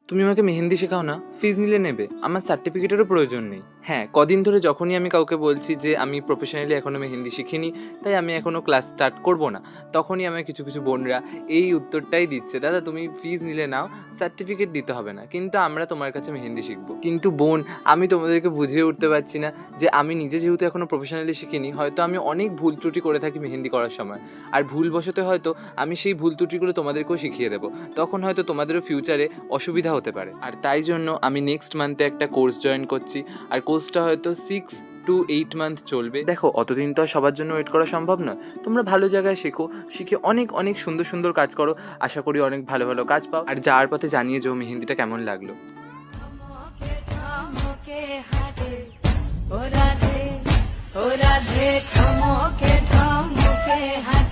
তুমি আমাকে মেহেন্দি শেখাও না, ফিজ নিলে নেবে, আমার সার্টিফিকেটেরও প্রয়োজন নেই। হ্যাঁ, কদিন ধরে যখনই আমি কাউকে বলছি যে আমি প্রফেশনালি এখনও মেহেন্দি শিখিনি, তাই আমি এখনও ক্লাস স্টার্ট করব না, তখনই আমায় কিছু কিছু বোনরা এই উত্তরটাই দিচ্ছে, দাদা তুমি ফিজ নিলে নাও, সার্টিফিকেট দিতে হবে না, কিন্তু আমরা তোমার কাছে মেহেন্দি শিখবো। কিন্তু বোন, আমি তোমাদেরকে বুঝিয়ে উঠতে পারছি না যে আমি নিজে যেহেতু এখনও প্রফেশনালি শিখিনি, হয়তো আমি অনেক ভুল ত্রুটি করে থাকি মেহেন্দি করার সময়, আর ভুলবশত হয়তো আমি সেই ভুল ত্রুটিগুলো তোমাদেরকেও শিখিয়ে দেবো, তখন হয়তো তোমাদেরও ফিউচারে অসুবিধা হতে পারে। আর তাই জন্য আমি নেক্সট মান্থে একটা কোর্স জয়েন করছি, আর কোর্সটা হয়তো 6 to 8 মান্থ চলবে। দেখো, অতদিন তো আর সবার জন্য ওয়েট করা সম্ভব নয়, তোমরা ভালো জায়গায় শেখো, শিখে অনেক অনেক সুন্দর সুন্দর কাজ করো, আশা করি অনেক ভালো ভালো কাজ পাও, আর যাওয়ার পথে জানিয়ে যাও মেহেন্দিটা কেমন লাগলো। ও রাধে ঠমকে ঠমকে হাতে